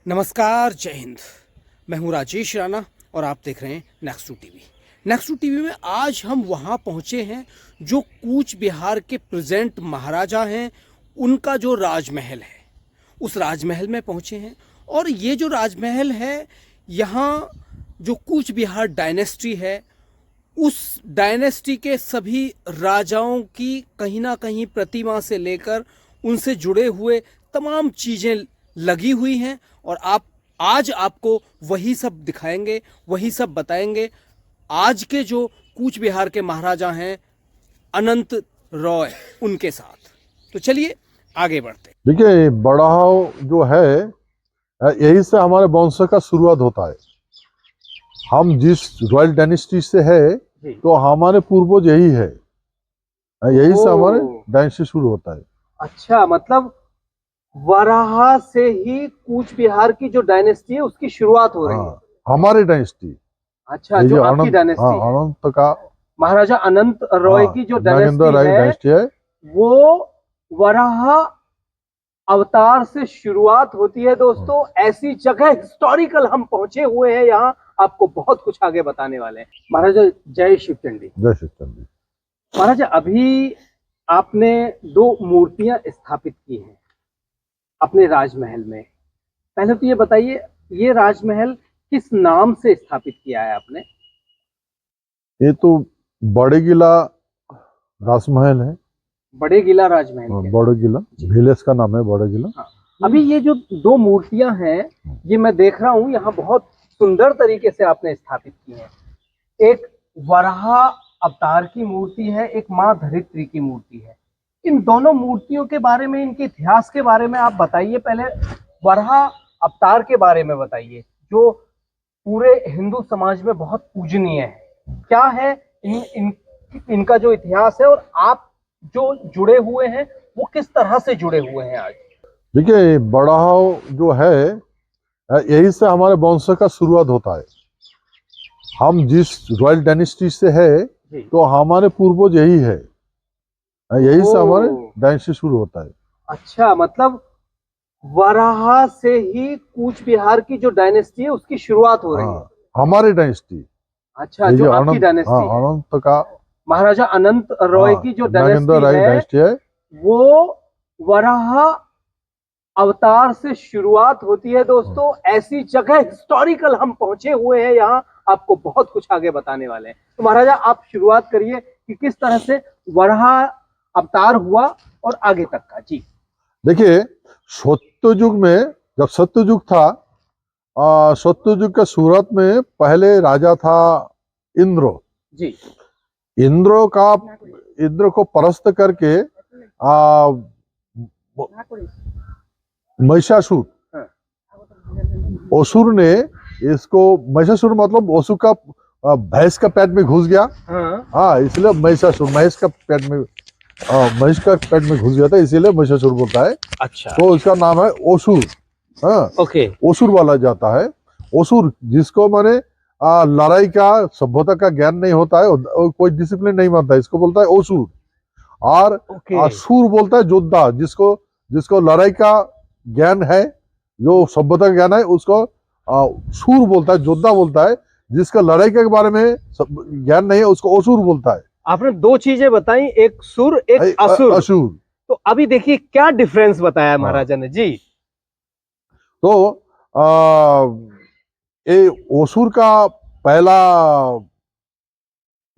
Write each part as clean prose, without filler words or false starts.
नमस्कार, जय हिंद। मैं हूं राजेश राणा और आप देख रहे हैं नेक्स्ट टीवी। नेक्स्ट टीवी में आज हम वहां पहुंचे हैं जो कूच बिहार के प्रेजेंट महाराजा हैं, उनका जो राजमहल है, उस राजमहल में पहुंचे हैं। और ये जो राजमहल है, यहाँ जो कूच बिहार डायनेस्टी है, उस डायनेस्टी के सभी राजाओं की कहीं ना कहीं प्रतिमा से लेकर उनसे जुड़े हुए तमाम चीज़ें लगी हुई हैं। और आज आपको वही सब दिखाएंगे, वही सब बताएंगे। आज के जो कूच बिहार के महाराजा हैं अनंत रॉय, उनके साथ। तो चलिए आगे बढ़ते। देखिए, बड़ाव जो है यही से हमारे वंश का शुरुआत होता है। हम जिस रॉयल डायनेस्टी से है तो हमारे पूर्वज यही है, यही से हमारे डायनेस्टी शुरू होता है। अच्छा, मतलब वराहा से ही कूच बिहार की जो डायनेस्टी है उसकी शुरुआत हो रही है। हमारी डायनेस्टी। अच्छा, जो आपकी डायनेस्टी है, अनंत का महाराजा अनंत रॉय की जो डायनेस्टी है वो वराहा अवतार से शुरुआत होती है। दोस्तों, ऐसी जगह हिस्टोरिकल हम पहुंचे हुए हैं, यहाँ आपको बहुत कुछ आगे बताने वाले हैं। महाराजा जय शिव चंडी। जय शिव चंडी। महाराजा, अभी आपने 2 मूर्तियां स्थापित की हैं अपने राजमहल में। पहले तो ये बताइए, ये राजमहल किस नाम से स्थापित किया है आपने? ये तो बड़े किला राजमहल है। बड़े किला राजमहल। बड़े किला विलेज का नाम है, बड़े किला। हाँ। अभी ये जो 2 मूर्तियां हैं, ये मैं देख रहा हूँ यहाँ बहुत सुंदर तरीके से आपने स्थापित की है। एक वराहा अवतार की मूर्ति है, एक माँ धरित्री की मूर्ति है। इन दोनों मूर्तियों के बारे में, इनके इतिहास के बारे में आप बताइए। पहले वराहा अवतार के बारे में बताइए, जो पूरे हिंदू समाज में बहुत पूजनीय है। क्या है इनका जो इतिहास है, और आप जो जुड़े हुए हैं वो किस तरह से जुड़े हुए हैं आज? देखिए, बड़ाव जो है यही से हमारे वंश का शुरुआत होता है। हम जिस रॉयल डायनेस्टी से है तो हमारे पूर्वज यही है, यही से हमारे डायनेस्टी शुरू होता है। अच्छा, मतलब वराहा से ही कूच बिहार की जो डायनेस्टी है उसकी शुरुआत हो रही है। हमारी डायनेस्टी। अच्छा, जो आपकी डायनेस्टी है, अनंत का महाराजा अनंत रॉय की जो डायनेस्टी है वो वराहा अवतार से शुरुआत होती है। दोस्तों, ऐसी जगह हिस्टोरिकल हम पहुंचे हुए हैं, यहाँ आपको बहुत कुछ आगे बताने वाले हैं। तो महाराजा, आप शुरुआत करिए कि किस तरह से वराहा अवतार हुआ और आगे तक का। जी देखिए, सत्ययुग में, जब सत्ययुग था, सत्ययुग के सूरत में पहले राजा था इंद्र जी। इंद्र को परास्त करके महिषासुर, असुर ने इसको, महिषासुर मतलब असुर का भैंस का पेट में घुस गया। हाँ, इसलिए महिषासुर, महिष का पेट में घुस गया था, इसीलिए महिषासुर बोलता है। अच्छा, तो इसका नाम है असुर। हाँ, ओके। असुर वाला जाता है। असुर जिसको माने लड़ाई का, सभ्यता का ज्ञान नहीं होता है, कोई डिसिप्लिन नहीं मानता है, इसको बोलता है असुर। और सूर बोलता है योद्धा, जिसको लड़ाई का ज्ञान है, जो सभ्यता का ज्ञान है, उसको सूर बोलता है, योद्धा बोलता है। जिसका लड़ाई के बारे में ज्ञान नहीं है उसको असुर बोलता है। आपने 2 चीजें बताई, एक सुर, एक असुर। असुर। तो अभी देखिए क्या डिफरेंस बताया महाराजा ने। जी। तो ये असुर का पहला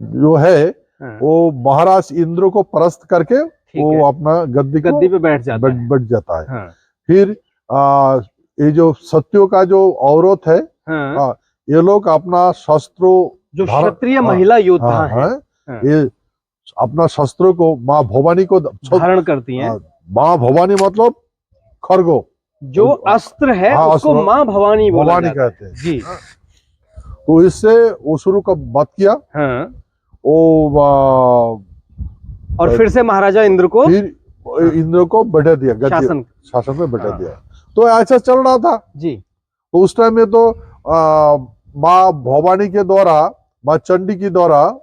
जो है वो महाराज इंद्र को परास्त करके वो अपना गद्दी पे बैठ जाता है। हाँ। फिर ये जो सत्यों का जो औरत है, ये लोग अपना शस्त्रों, जो क्षत्रिय महिला योद्धा है, ये अपना शस्त्रों को माँ भवानी को धारण करती हैं। माँ भवानी मतलब खरगो, जो अस्त्र है उसको माँ भवानी कहते हैं। जी। तो इससे असुर का वध किया। और फिर से महाराजा इंद्र को बैठा दिया, शासन में बैठा दिया। तो ऐसा चल रहा था। जी। तो उस टाइम में तो माँ भवानी के द्वारा, माँ चंडी के द्वारा,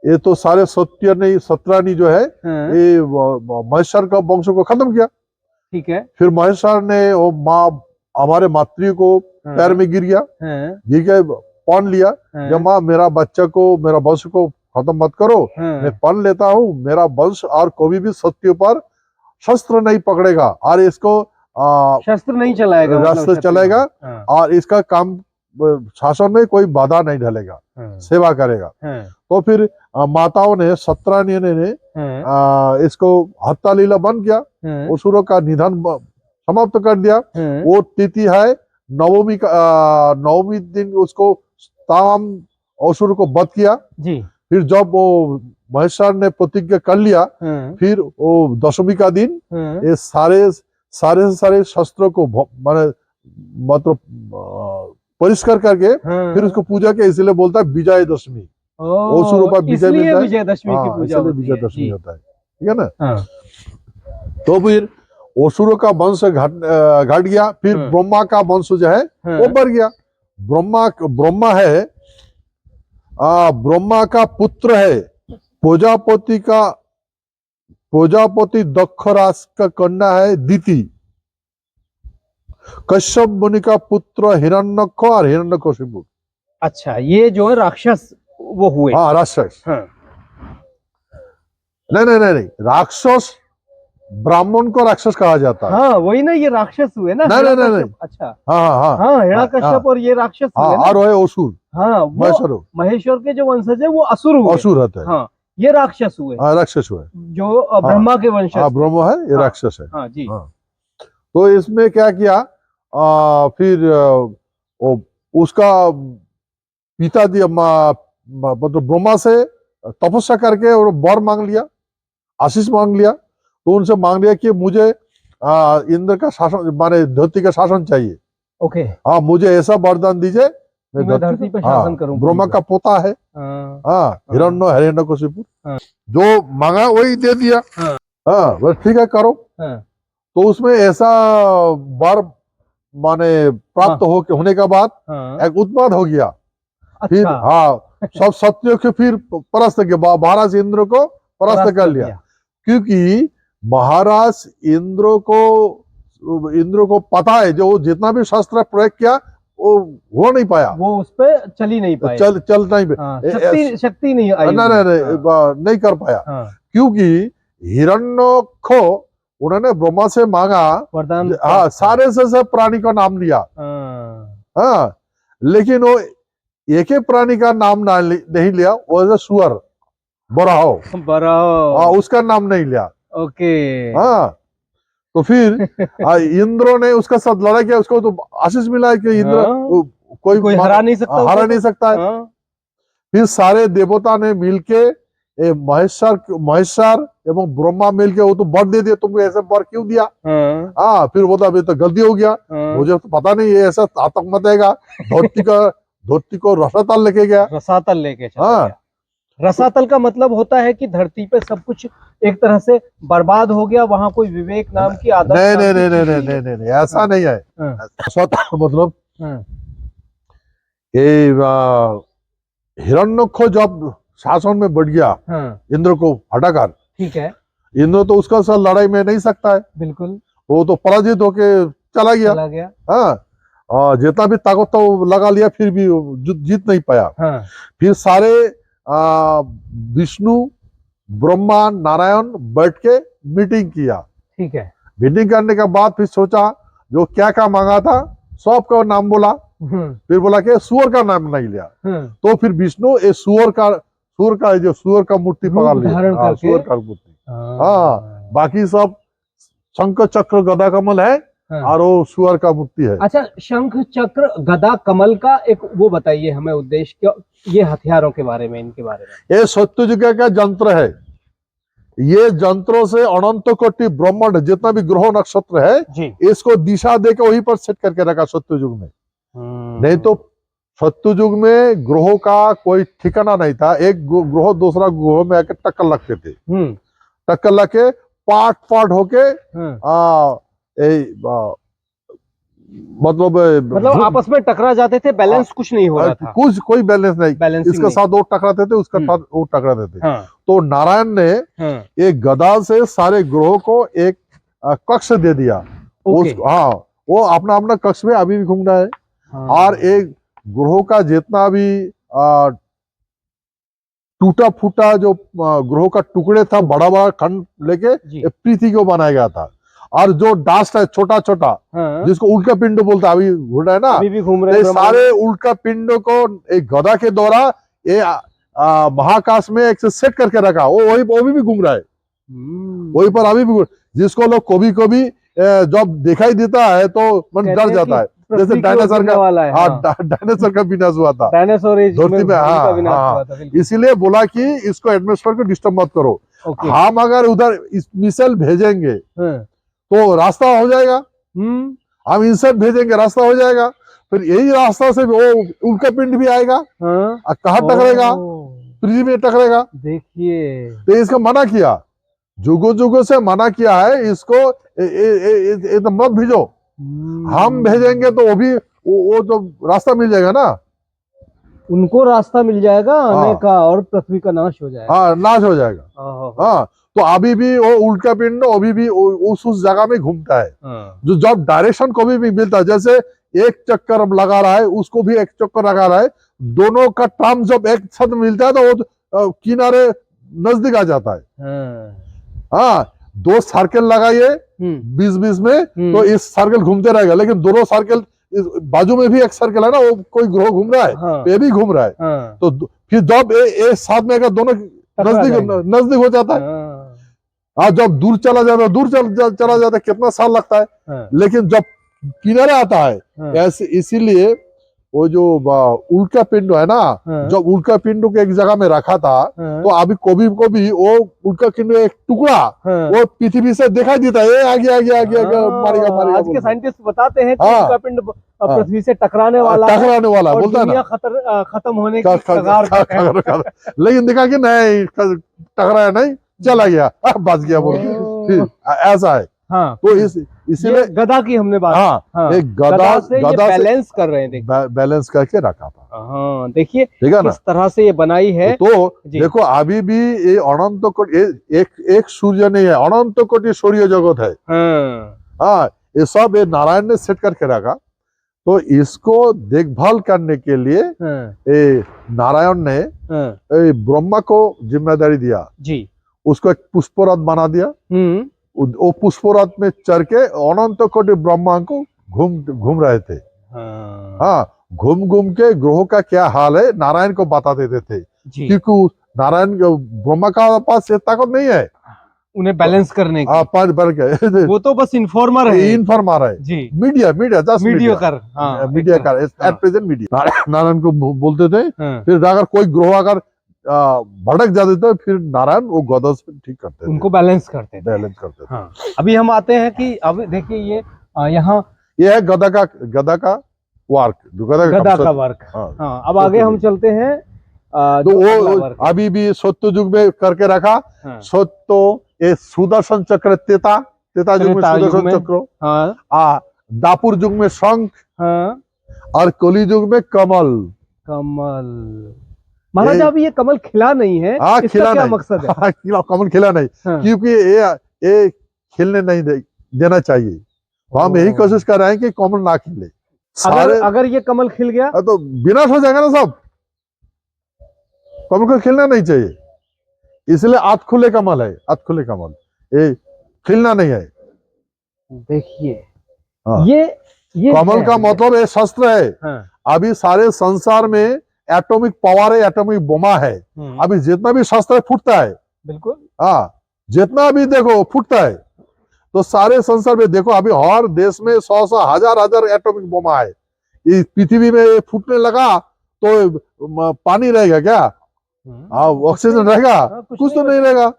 ये तो सारे सत्रानी जो है, ये महेश्वर का वंश को खत्म किया। ठीक है। फिर महेश्वर ने वो माँ हमारे मातृ को पैर में गिर गया, ठीक है, पढ़ लिया, जब माँ मेरा बच्चा को, मेरा वंश को खत्म मत करो, मैं पढ़ लेता हूँ, मेरा वंश और कभी भी सत्य पर शस्त्र नहीं पकड़ेगा और इसको शस्त्र नहीं चलाएगा, रास्ते चलेगा और इसका काम शासन में कोई बाधा नहीं डालेगा, सेवा करेगा। तो फिर माताओं ने, 17 ने इसको हत्या लीला बंद किया, असुरों का निधन समाप्त कर दिया। वो तिथि है नवमी का, नवमी दिन उसको तमाम असुर को वध किया जी। फिर जब वो महेश्वर ने प्रतिज्ञा कर लिया, फिर वो दशमी का दिन ये सारे शस्त्रों को मतलब परिष्कार करके फिर उसको पूजा के, इसलिए बोलता है विजयदशमी। असुरों पर विजयदशमी की पूजा होती है, विजयदशमी होता है, ठीक है ना। तो फिर असुरों का वंश घट गया, फिर ब्रह्मा का वंश जो है वो बढ़ गया। ब्रह्मा है, ब्रह्मा का पुत्र है, प्रजापति दक्षराज का कन्या है दिति। कश्यप मुनि का पुत्र हिरण्यक्ष और हिरण्यकशिपु। अच्छा, ये जो है राक्षस वो हुए। हाँ, राक्षस। नहीं, राक्षस ब्राह्मण को राक्षस कहा जाता है। हाँ, वही ना, ये राक्षस हुए ना। नहीं। अच्छा, हाँ, हिरण्यकश्यप और ये राक्षस हुए ना। और वो असुर। हाँ, महेश्वर के जो वंशज है वो असुर हुए। असुर होते हैं। हाँ, ये राक्षस हुए। हाँ, राक्षस हुए जो ब्रह्मा के वंशज। हाँ, ब्रह्मा है, ये राक्षस है। हाँ जी। तो इसमें क्या किया, फिर उसका पिता दिया, मतलब ब्रह्मा से तपस्या करके और वर मांग लिया, आशीष मांग लिया। तो उनसे मांग लिया कि मुझे इंद्र का शासन, माने धरती का शासन चाहिए। ओके। हाँ, मुझे ऐसा वरदान दीजिए, मैं धरती पर शासन करूं। ब्रह्मा का पोता है, हिरण्यकशिपु। जो मांगा वही दे दिया। हाँ, बस ठीक है, करो। तो उसमें ऐसा वर माने प्राप्त होने के बाद एक उत्पाद हो गया। फिर सब सत्यों के फिर परास्त किया, महाराज इंद्र को परास्त कर लिया, क्योंकि महाराज इंद्र को पता है जो जितना भी शस्त्र प्रयोग किया वो हो नहीं पाया, वो उस पे चल ही नहीं पाया, चल नहीं पाया, शक्ति नहीं आई, नहीं कर पाया। क्योंकि हिरण्यक्ष उन्होंने ब्रह्मा से मांगा वरदान, सारे से प्राणी का नाम लिया, लेकिन वो एक ही प्राणी का नाम नहीं लिया, वो सुअर बराहो, उसका नाम नहीं लिया। ओके। तो फिर इंद्र ने उसका साथ लड़ाई किया, उसको तो आशीष मिला है कि इंद्र कोई हरा नहीं सकता है। फिर सारे देवता ने मिलके महेश्वर एवं ब्रह्मा मिलके वो तो वर दे दिया, तुमको ऐसा वर क्यों दिया? फिर बोला अभी तो गलती हो गया, मुझे तो पता नहीं ये ऐसा आतंक मचेगा, धरती को रसातल लेके गया, रसातल लेके गया। रसातल का मतलब होता है कि धरती पे सब कुछ एक तरह से बर्बाद हो गया, वहां कोई विवेक नाम की आदत नहीं, ऐसा नहीं है। मतलब हिरण्यक्ष जब शासन में बढ़ गया, इंद्र को हटाकर, ठीक है, इंद्र तो उसका साथ लड़ाई में नहीं सकता है, बिल्कुल, वो तो पराजित होके चला गया। हाँ, जितना भी ताकत तो लगा लिया, फिर भी जीत नहीं पाया। फिर सारे विष्णु, ब्रह्मा, नारायण बैठ के मीटिंग किया, ठीक है। मीटिंग करने के बाद फिर सोचा जो क्या मांगा था सबका नाम बोला, फिर बोला कि सुअर का नाम नहीं लिया। तो फिर विष्णु सुअर का मूर्ति पकड़ लिया, सुअर का मूर्ति। हाँ, बाकी सब शंख चक्र गदा कमल है और वो सुअर का मूर्ति है। अच्छा, शंख चक्र गदा कमल का एक वो बताइए हमें उद्देश्य, ये हथियारों के बारे में, इनके बारे में। ये सत्ययुग का यंत्र है, ये यंत्रों से अनंत कोटि ब्रह्मांड जितना भी ग्रह नक्षत्र है इसको दिशा देकर वहीं पर सेट करके रखा सत्ययुग में। नहीं तो सत्ययुग में ग्रहों का कोई ठिकाना नहीं था, एक ग्रह दूसरा ग्रह में आकर टक्कर लगते थे, टक्कर लग के पार्ट होके मतलब आपस में टकरा जाते थे, बैलेंस कुछ नहीं हो रहा था, कोई बैलेंस नहीं, इसके साथ वो टकराते थे, उसके साथ वो टकराते थे। तो नारायण ने एक गदा से सारे ग्रहों को एक कक्ष दे दिया। वो अपना अपना कक्ष में अभी भी घूम रहा है। हाँ। और एक ग्रहों का जितना भी टूटा फूटा जो ग्रहों का टुकड़े था, बड़ा बड़ा खंड लेके पृथ्वी को बनाया गया था। और जो डास्ट है छोटा छोटा, हाँ। जिसको उल्का पिंड बोलता है, अभी घूम रहा है ना, अभी भी घूम रहे हैं। सारे उल्का पिंडों को एक गधा के द्वारा ये महाकाश में एक सेट करके रखा, वो भी घूम रहा है वहीं पर अभी भी, जिसको लोग कभी कभी जब दिखाई देता है तो मन डर जाता है, जैसे डायनासोर का वाला है। हाँ, डायनासोर का विनाश हुआ था, डायनासोर धरती में। हाँ, इसीलिए बोला कि इसको एटमॉस्फेयर को डिस्टर्ब मत करो। हम अगर उधर मिसाइल भेजेंगे तो रास्ता हो जाएगा, हम इंसेक्ट भेजेंगे रास्ता हो जाएगा, फिर यही रास्ता से वो उल्का पिंड भी आएगा। कहाँ टकरेगा? पृथ्वी में टकरेगा। देखिए, तो इसका मना किया, जुगो जुगो से मना किया है इसको, तो मत भेजो। हम भेजेंगे तो वो तो रास्ता मिल जाएगा ना, उनको रास्ता मिल जाएगा आने का, और पृथ्वी का नाश हो जाएगा। हाँ, नाश हो जाएगा। हाँ, तो अभी भी वो उल्का पिंड अभी भी उस जगह में घूमता है। जो जब डायरेक्शन को भी मिलता है, जैसे एक चक्कर लगा रहा है, उसको भी एक चक्कर लगा रहा है, दोनों का टर्म जब एक साथ मिलता है तो वो किनारे नजदीक आ जाता है। हाँ, 2 सर्कल लगाइए 20-20 में, तो इस सर्कल घूमते रहेगा, लेकिन दोनों सर्कल बाजू में भी एक सर्कल है ना, वो कोई ग्रह घूम रहा है। हाँ। ये भी घूम रहा है। तो फिर जब साथ में अगर दोनों नजदीक हो जाता है, जब दूर चला जाता है, कितना साल लगता है। लेकिन जब किनारे आता है ऐसे, इसीलिए वो जो उल्का पिंड है ना, जब उल्का पिंड को एक जगह में रखा था, तो अभी कभी वो उल्का पिंड एक टुकड़ा वो पृथ्वी से दिखाई देता है, आगे मारेगा। आज के साइंटिस्ट बताते हैं कि उल्का पिंड पृथ्वी से टकराने वाला बोलता है ना, खत्म होने की कगार पर। लेकिन देखा कि नहीं, टकराया नहीं, चला गया, बच गया बोल के, ऐसा है। हाँ, तो इसीलिए गधा की हमने बात। हाँ, एक गधा से बैलेंस कर रहे हैं, बैलेंस करके रखा था। हाँ, देखिए किस तरह से ये बनाई है। तो देखो, अभी भी ये अनंत कोटि, एक सूर्य नहीं है, अनंत कोटि सूर्य जगत है। हाँ, ये सब ये नारायण ने सेट करके रखा। तो इसको देखभाल करने के लिए नारायण ने ब्रह्मा को जिम्मेदारी दिया जी, उसको एक पुष्परथ बना दिया। वो पुष्परथ में चढ़ के अनंत कोटि ब्रह्मा को घूम रहे थे। हाँ, घूम के ग्रहों का क्या हाल है नारायण को बता देते थे, क्योंकि नारायण ब्रह्मा का पास ये ताकत नहीं है उन्हें बैलेंस करने की। वो तो बस इन्फॉर्मर है जी, मीडिया जस्ट मीडिया कर एट प्रेजेंट मीडिया। नारायण को बोलते थे। फिर अगर कोई ग्रह अगर भड़क जाते थे, फिर नारायण वो गदा से ठीक करते थे, उनको बैलेंस करते थे। हाँ। अभी हम आते हैं कि अब देखिए ये यहाँ ये है गदा का वर्क, जो गदा का वर्क। हाँ, अब आगे हम चलते हैं। तो वो अभी भी सत्य युग में करके रखा। सत्य, ये सुदर्शन चक्र, त्रेता युग में सुदर्शन चक्र, दापुर युग में शंख, और कली युग में कमल। महाराज, अभी ये कमल खिला नहीं है, इसका क्या मकसद है? कमल खिला नहीं, क्योंकि ये खिलने नहीं देना चाहिए। हम यही कोशिश कर रहे हैं कि कमल ना खिले। अगर ये कमल खिल गया तो विनाश हो जाएगा ना सब। कमल को खिलना नहीं चाहिए, इसलिए आठ खुले कमल है, ये खिलना नहीं है। देखिए, ये कमल का मतलब ये शस्त्र है। अभी सारे संसार में एटॉमिक पावर है, एटॉमिक बोमा है। अभी जितना भी शस्त्र फूटता है, बिल्कुल, हाँ, जितना भी देखो फूटता है, तो सारे संसार में देखो, अभी हर देश में 100 हजार एटॉमिक बोमा है। ये पृथ्वी में फूटने लगा तो पानी रहेगा क्या? ऑक्सीजन रहेगा? कुछ तो नहीं रहेगा।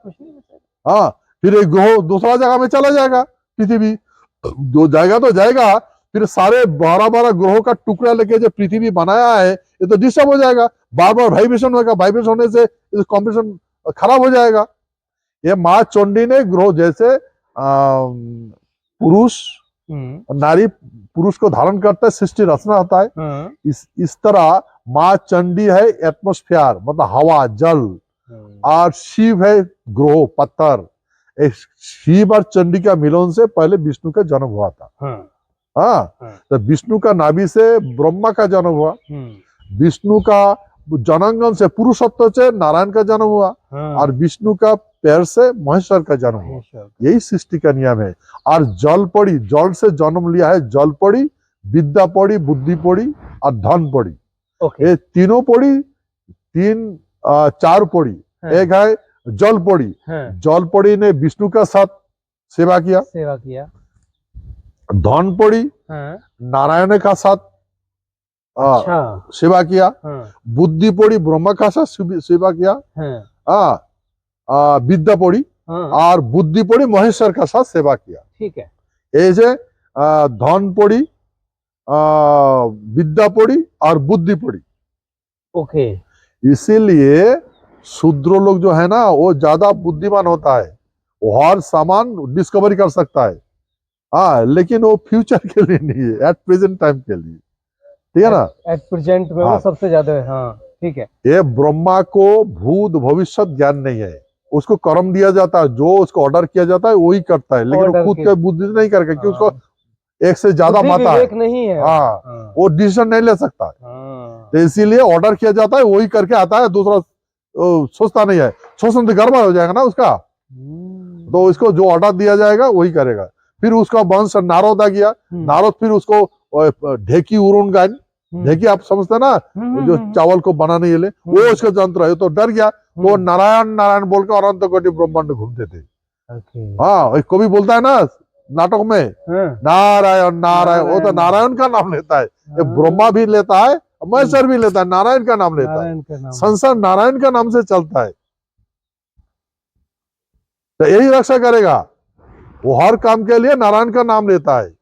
हाँ, फिर एक ग्रह दूसरा जगह में चला जाएगा, पृथ्वी जो जाएगा तो जाएगा, फिर सारे 12 ग्रहों का टुकड़ा लेके जो पृथ्वी बनाया है, ये तो डिस्टर्ब हो जाएगा, बार वाइब्रेशन होगा, वाइब्रेशन होने से कॉम्बिनेशन खराब हो जाएगा। ये माँ चंडी ने ग्रह जैसे पुरुष नारी, पुरुष को धारण करता है, सृष्टि रचना होता है, इस तरह माँ चंडी है एटमॉस्फेयर, मतलब हवा, जल, और शिव है ग्रह, पत्थर। शिव और चंडी का मिलन से पहले विष्णु का जन्म हुआ था। हाँ, तो विष्णु का नाभि से ब्रह्मा का जन्म हुआ, विष्णु का जनांगन से पुरुषत्व से नारायण का जन्म हुआ, और विष्णु का पैर से महेश्वर का जन्म हुआ। यही सृष्टि का नियम है। और जल पड़ी, जल से जन्म लिया है, जल पड़ी, विद्या पड़ी, बुद्धि पड़ी और धन पड़ी। ये तीनों पड़ी, चार पड़ी। एक है जल पड़ी, जल पड़ी ने विष्णु का साथ सेवा किया, धन पड़ी नारायण का साथ सेवा किया, बुद्धि पड़ी ब्रह्मा का साथ सेवा किया, विद्या पड़ी और बुद्धि पड़ी महेश्वर का साथ सेवा किया। ठीक है। ऐसे धन पड़ी, विद्या पड़ी और बुद्धि पड़ी। ओके। इसीलिए शूद्र लोग जो है ना वो ज्यादा बुद्धिमान होता है, वो हर सामान डिस्कवरी कर सकता है। हाँ, लेकिन वो फ्यूचर के लिए नहीं है, एट प्रेजेंट टाइम के लिए। ठीक है ना, एट प्रेजेंट में वो सबसे ज्यादा है। हाँ ठीक है। ये ब्रह्मा को भूत भविष्य ज्ञान नहीं है, उसको कर्म दिया जाता है, जो उसको ऑर्डर किया जाता है वही करता है, लेकिन वो खुद के बुद्धि नहीं करके, क्योंकि उसको एक से ज्यादा माता है, नहीं है। हाँ, वो डिसीजन नहीं ले सकता है। तो इसीलिए ऑर्डर किया जाता है, वही करके आता है, दूसरा सोचता नहीं है। सोचने से गड़बड़ हो जाएगा ना उसका, तो इसको जो ऑर्डर दिया जाएगा वही करेगा। फिर उसका वंश नारद आ गया, नारद फिर उसको ढेकी उरुन गायन, ढेकी आप समझते ना, जो चावल को बनाने के लिए, वो उसका यंत्र है। तो डर गया, तो नारायण नारायण बोल के अनंत कोटि ब्रह्मांड घूमते थे। हाँ, कभी बोलता है ना नाटक में नारायण नारायण, वो तो नारायण का नाम लेता है, ब्रह्मा भी लेता है, महेश्वर भी लेता है, नारायण का नाम लेता है। संसार नारायण का नाम से चलता है, तो यही रक्षा करेगा, वो हर काम के लिए नारायण का नाम लेता है।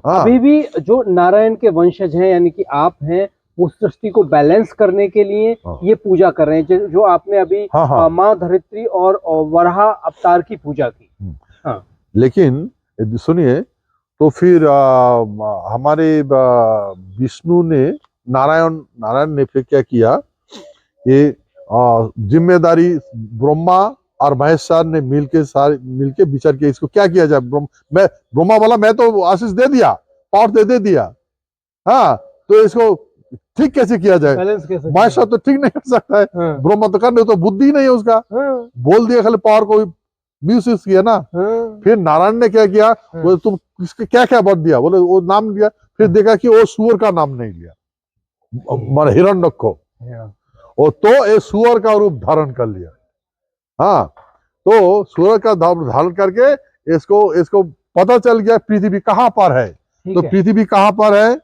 हाँ। अभी भी जो नारायण के वंशज हैं, यानी कि आप हैं, वो सृष्टि को बैलेंस करने के लिए ये पूजा कर रहे हैं, जो आपने अभी माँ धरित्री और वराह अवतार की पूजा की। हाँ। लेकिन सुनिए, तो फिर हमारे विष्णु ने नारायण ने फिर क्या किया, ये जिम्मेदारी ब्रह्मा और महेश्वर ने मिलके विचार किया, इसको क्या किया जाए। ब्रह्मा वाला मैं तो आशीष दे दिया, पावर दे दिया, हाँ, तो इसको ठीक कैसे किया जाए, महेश्वर तो ठीक नहीं कर सकता है, ब्रह्मा तो करने, तो बुद्धि नहीं है उसका, बोल दिया, खाली पावर को मिसयूज किया ना। फिर नारायण ने क्या किया, बोले तुम इसके क्या क्या बात दिया, बोले वो नाम दिया, फिर देखा कि वो सुअर का नाम नहीं लिया, हिरण्यक, तो ये सुअर का रूप धारण कर लिया। हाँ, तो सूर्य का धारण करके इसको पता चल गया पृथ्वी कहाँ पर है। तो पृथ्वी कहाँ पर है,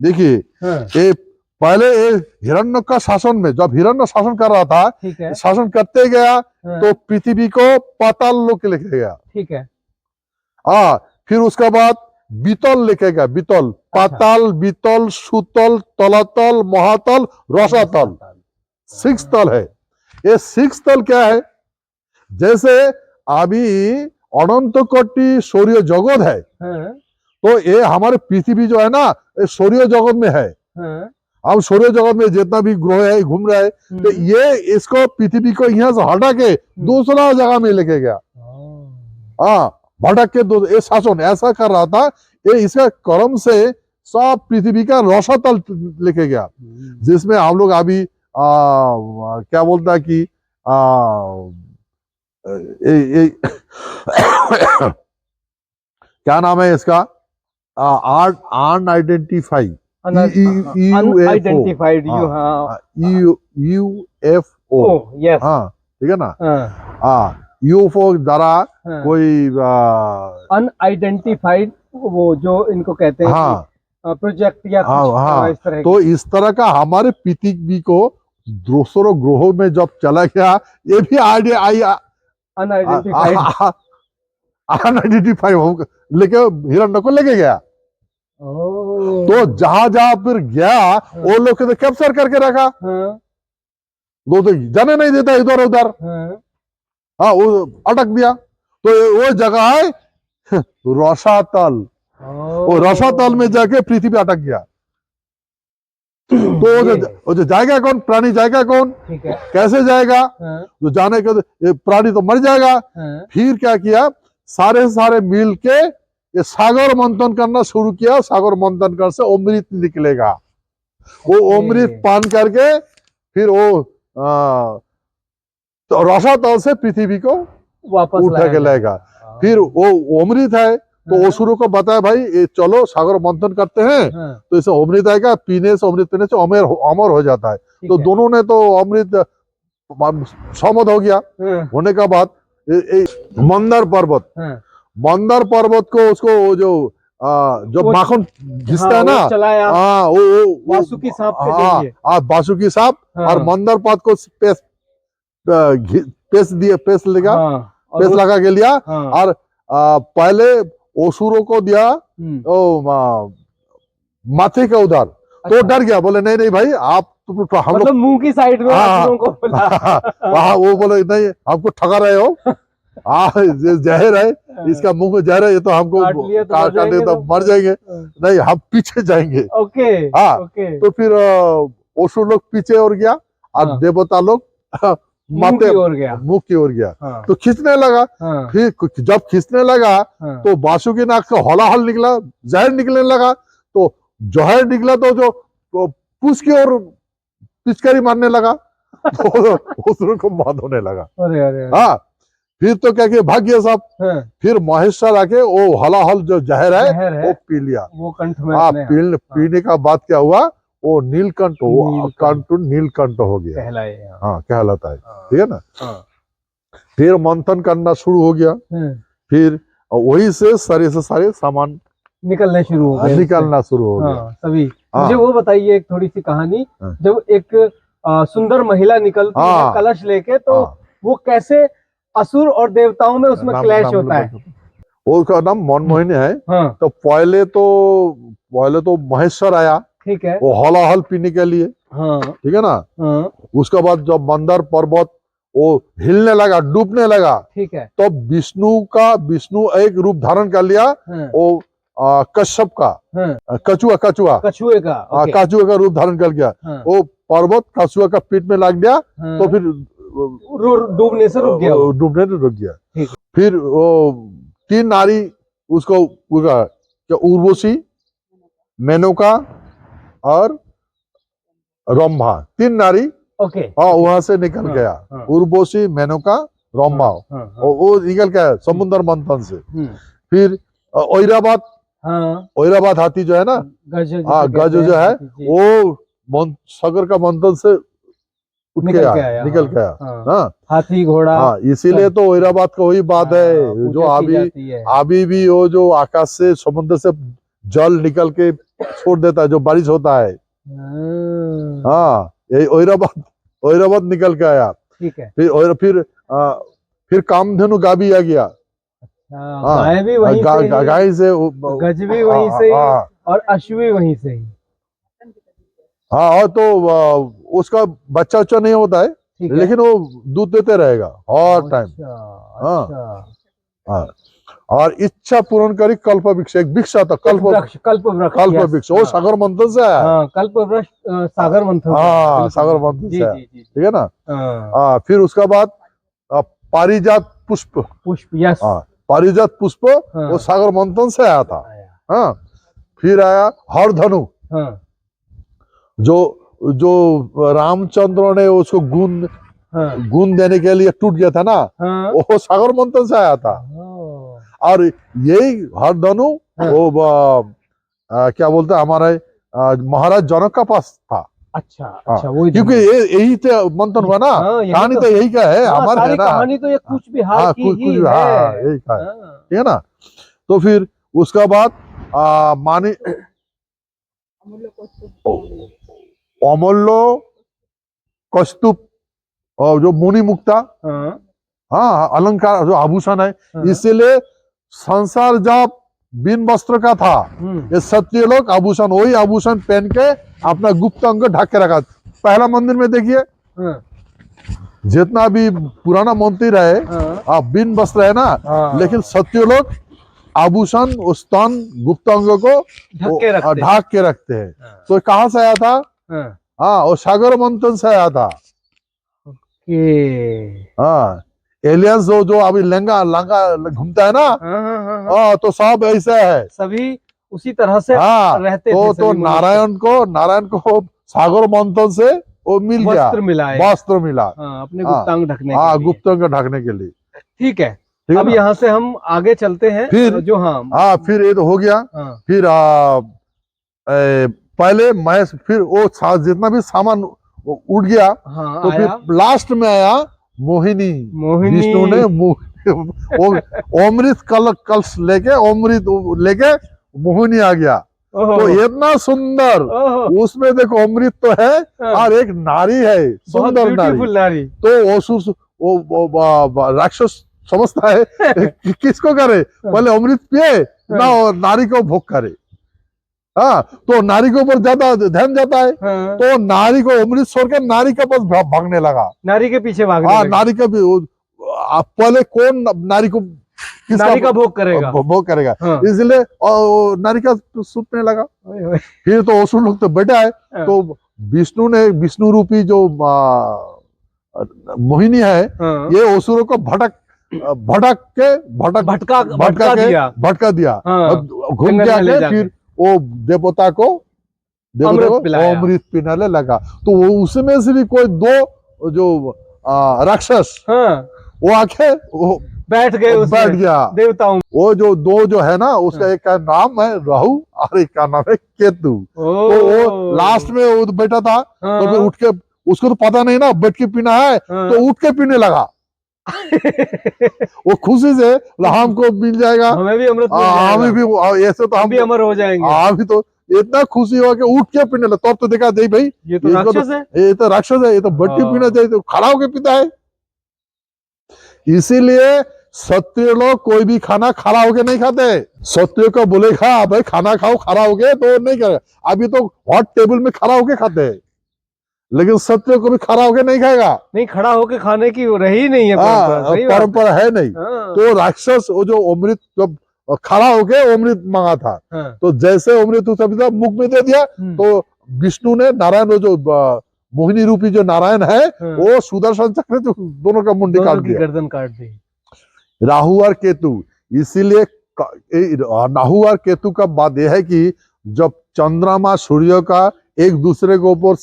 देखिए, ये पहले हिरण्यक का शासन में, जब हिरण्य शासन कर रहा था, शासन करते गया, तो पृथ्वी को पाताल लोक लेके गया। ठीक है। फिर उसके बाद बीतल लेके गया, बीतल, पाताल, बीतल, सुतल, तलातल, महातल, रसातल, 6 तल है। ये 6 तल क्या है, जैसे अभी अनंत कोटि सूर्य जगत है, तो ये हमारे पृथ्वी जो है ना, ये सूर्य जगत में है। अब सूर्य जगत में जितना भी ग्रह है घूम रहा है, तो ये इसको पृथ्वी को यहाँ से हटा के दूसरा जगह में लेके गया। भटक के ये शासन ऐसा कर रहा था, ये इसका कर्म से सब पृथ्वी का रसातल लेके गया, जिसमें हम लोग अभी क्या बोलता है कि क्या नाम है इसका, अनआइडेंटिफाइड UFO, हाँ, ठीक है ना, यूएफओ द्वारा कोई अनआइडेंटिफाइड, वो जो इनको कहते हैं, हाँ, प्रोजेक्ट या इस तरह, तो इस तरह का हमारे पृथ्वी को दूसरों ग्रहों में जब चला गया, ये भी अनआइडेंटिफाइड लेके हिरण्य को लेके गया। तो जहां जहां फिर गया, वो लोग तो कैप्चर करके रखा, वो तो जाने नहीं देता इधर उधर, हाँ, वो अटक दिया। तो वो जगह है रसातल, वो रसातल में जाके पृथ्वी अटक गया। तो जो जाएगा कौन, प्राणी जाएगा कौन, कैसे जाएगा, जो जाने का प्राणी तो मर जाएगा। फिर क्या किया, सारे मिल के ये सागर मंथन करना शुरू किया। सागर मंथन कर से अमृत निकलेगा। वो अमृत पान करके फिर वो तो रसातल से पृथ्वी को वापस उठा के लाएगा। फिर वो अमृत है तो असुरों को बताया भाई ये चलो सागर मंथन करते हैं। तो इसे अमृत आएगा, पीने से अमृत पीने से अमर हो जाता है। तो दोनों ने तो अमृत सहमत हो गया। होने का बाद मंदार पर्वत को उसको जो माखन घिसता है ना, हाँ वो वासुकी सांप के जरिए, वासुकी सांप और मंदार पात को पेस्ट लगा के लिया। और पहले असुरों को दिया माथे के उधर। तो डर गया, बोले नहीं नहीं भाई आप तो हम मतलब मुंह की साइड में असुरों को बोला। वो बोले नहीं हमको ठगा रहे हो, जहर है, इसका मुंह में जहर है, ये तो हमको काट दे तो मर जाएंगे, नहीं हम पीछे जाएंगे। ओके हाँ ओके। तो फिर असुर लोग पीछे और गया और देवता लोग मुंह की ओर गया। तो खींचने लगा। फिर जब खींचने लगा तो वासुकी नाग का हलाहल निकला, जहर निकलने लगा। तो जहर निकला तो जो पूछ की ओर पिचकारी मारने लगा। तो असुर को मार होने लगा। हाँ फिर तो क्या किया, भाग गया सब। फिर महेश्वर आके वो हलाहल जो जहर है वो पी लिया। वो कंठ में पीने का बाद क्या हुआ, वो नीलकंठ नीलकंठ हो गया। हाँ कहलाता है, ठीक है ना। फिर मंथन करना शुरू हो गया। फिर वही से सारे सामान निकलना शुरू हो गया सभी। मुझे वो बताइए एक थोड़ी सी कहानी। जब एक सुंदर महिला निकलती है कलश लेके, तो वो कैसे असुर और देवताओं में उसमें क्लैश होता है? उसका नाम मनमोहिनी है। तो पहले तो महेश्वर आया, ठीक है, वो हलाहल पीने के लिए। ठीक है ना। उसके बाद जब मंदार पर्वत वो हिलने लगा, डूबने लगा, ठीक है, तो विष्णु एक रूप धारण कर लिया। वो कश्यप का कछुए का रूप धारण कर गया। वो पर्वत कछुआ का पीठ में लग गया। तो फिर डूबने से रुक गया। फिर वो 3 नारी उसको उर्वशी, मेनका और रंभा, 3 नारी वहां से निकल गया। उर्वशी, मेनका, रंभा वो निकल गया समुद्र मंथन से। फिर ऐरावत हाथी जो है ना, गज जो है वो सागर का मंथन से निकल गया। हाथी घोड़ा। इसीलिए तो ऐरावत का वही बात है जो अभी भी वो जो आकाश से समुद्र से जल निकल के छोड़ देता है, जो बारिश होता है। हाँ ऐरावत निकल के आया। ठीक है। फिर कामधेनु गावी आ गया। गाय भी वहीं से, गज भी वहीं से और अश्व भी वहीं से ही। हाँ और तो उसका बच्चा नहीं होता है, लेकिन वो दूध देते रहेगा हर टाइम। हाँ और इच्छा पूर्ण करी कल्प वृक्ष, एक वृक्ष आता कल्प वृक्ष, वो सागर मंथन से आया। कल्प वृक्ष सागर मंथन। हाँ सागर मंथन से आया, ठीक है ना। फिर उसका बाद पारिजात पुष्प। पारिजात पुष्प वो सागर मंथन से आया था। हाँ फिर आया हरधनु, जो रामचंद्र ने उसको गुण देने के लिए टूट गया था ना, वो सागर मंथन से आया था। और यही हरधनु वो क्या बोलते हैं हमारे महाराज जनक का पास था। अच्छा वो क्योंकि यही तो मंथन हुआ ना। कहानी तो यही का है हमारे, है ना। कहानी तो ये कूच बिहार की ही है। यही का है, ठीक है ना। तो फिर उसका बाद मानी अमूल्य कौस्तुभ और जो मुनि मुक्ता, हाँ अलंकार जो आभूषण है। इसीलिए संसार जब बिन वस्त्र का था, ये सत्य लोग आभूषण, वही आभूषण पहन के अपना गुप्त अंग ढक के रखा। पहला मंदिर में देखिए, जितना भी पुराना मंदिर है बिन वस्त्र है ना, लेकिन सत्य लोग आभूषण उस तन गुप्त अंग को ढक के रखते हैं। तो कहाँ से आया था? हाँ वो सागर मंथन से आया था। हाँ एलियंस जो अभी लंगा लंगा घूमता है ना, तो सब ऐसा है, सभी उसी तरह से रहते थे। तो नारायण को सागर मंथन से वो मिल गया, वस्त्र मिला अपने गुप्तांग ढकने के लिए। गुप्तांग ढकने के लिए। ठीक है, अब यहाँ से हम आगे चलते हैं। फिर जो फिर ये तो हो गया। फिर पहले मैं फिर वो जितना भी सामान उठ गया, तो फिर लास्ट में आया मोहिनी। विष्णु ने अमृत कलश लेके मोहिनी आ गया। तो इतना सुंदर, उसमें देखो अमृत तो है और एक नारी है, सुंदर नारी। तो वो राक्षस समझता है कि किसको करे, पहले अमृत पिए ना और नारी को भोग करे। तो नारी के ऊपर ज्यादा ध्यान जाता है। तो नारी को अमृत छोड़ के नारी के पास भागने लगा, नारी के पीछे भागने लगा। नारी का पहले कौन नारी का भोग करेगा, इसलिए नारी का सुतने लगा। फिर तो असुर लोग तो बैठा है, तो विष्णु रूपी जो मोहिनी है, ये असुरों को भटका दिया। घूम के फिर वो देवता को अमृत पिलाने लगा। तो वो उसमें से भी कोई दो जो राक्षस, वो आके वो बैठ गया देवताओं। वो जो दो जो है ना, उसका एक का नाम है राहु और एक का नाम है केतु। तो वो लास्ट में वो बैठा था, तो फिर उठ के, उसको तो पता नहीं ना बैठ के पीना है, तो उठ के पीने लगा। वो खुशी से हमको मिल जाएगा, हमें भी अमृत, हमें भी ऐसे तो हम भी अमर हो जाएंगे। अभी तो इतना खुशी हुआ कि उठ के पीने लगा। तब तो देखा दे भाई ये तो राक्षस है, ये तो राक्षस है, ये तो बैठ के पीना चाहिए, तो खड़ा होके पीता है। इसीलिए क्षत्रिय लोग कोई भी खाना खड़ा होके नहीं खाते। क्षत्रिय को बोलेगा भाई खाना खाओ खड़ा होके, तो नहीं करेगा। अभी तो हॉट टेबल में खड़ा होके खाते हैं, लेकिन क्षत्रिय को भी खड़ा होके नहीं खाएगा। नहीं, खड़ा होके खाने की रही नहीं है परंपरा है नहीं। तो राक्षस वो जो अमृत जब खड़ा होके अमृत मांगा था, तो जैसे अमृत उसे मुख में दे दिया, तो विष्णु ने नारायण जो मोहिनी रूपी जो नारायण है, वो सुदर्शन चक्र जो दोनों का मुंडी काट दिया, गर्दन काट दी। राहु और केतु, इसीलिए राहु और केतु का बात यह है कि जब चंद्रमा सूर्य का एक दूसरे के ऊपर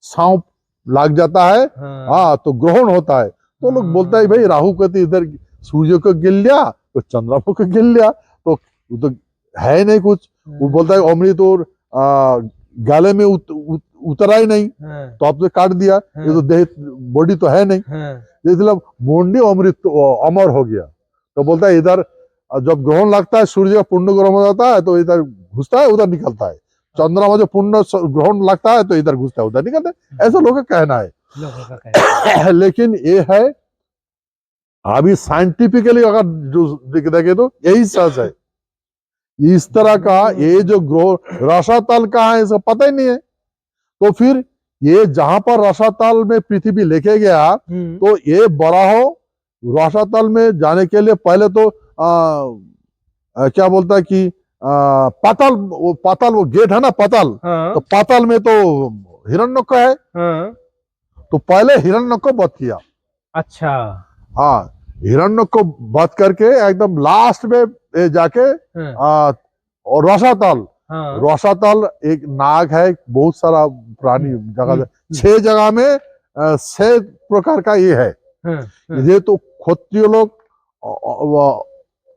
सांप लग जाता है, तो ग्रहण होता है। तो लोग बोलता है भाई राहु केतु इधर सूर्य को गिर लिया तो चंद्रमा को गिर लिया, तो है नहीं कुछ। वो बोलता है अमृत और गाले में उतरा ही नहीं, तो आपने काट दिया, ये तो देह बॉडी तो है नहीं, इसलिए मुंडी अमृत तो अमर हो गया। तो बोलता है इधर जब ग्रहण लगता है, सूर्य का पूर्ण ग्रहण हो जाता है, तो इधर घुसता है उधर निकलता है। चंद्रमा जो पूर्ण ग्रहण लगता है, तो इधर घुसता है उधर निकलता है। ऐसा लोगों का कहना है। लेकिन ये है अभी साइंटिफिकली अगर जो देखे तो यही सच है। इस तरह का ये जो ग्रह रसातल कहाँ है, इसका पता ही नहीं है। तो फिर ये जहां पर रसातल में पृथ्वी लेके गया, तो ये बड़ा हो रसातल में जाने के लिए पहले तो क्या बोलता है कि पाताल वो गेट है ना पाताल, तो पाताल में तो हिरण्यक है, तो पहले हिरण्यक को वध किया। अच्छा, हाँ, हिरण्यक को वध करके एकदम लास्ट में जाके और रसातल एक नाग है, बहुत सारा प्राणी जगह, 6 जगह में 6 प्रकार का ये है। ये तो क्षत्रिय लोग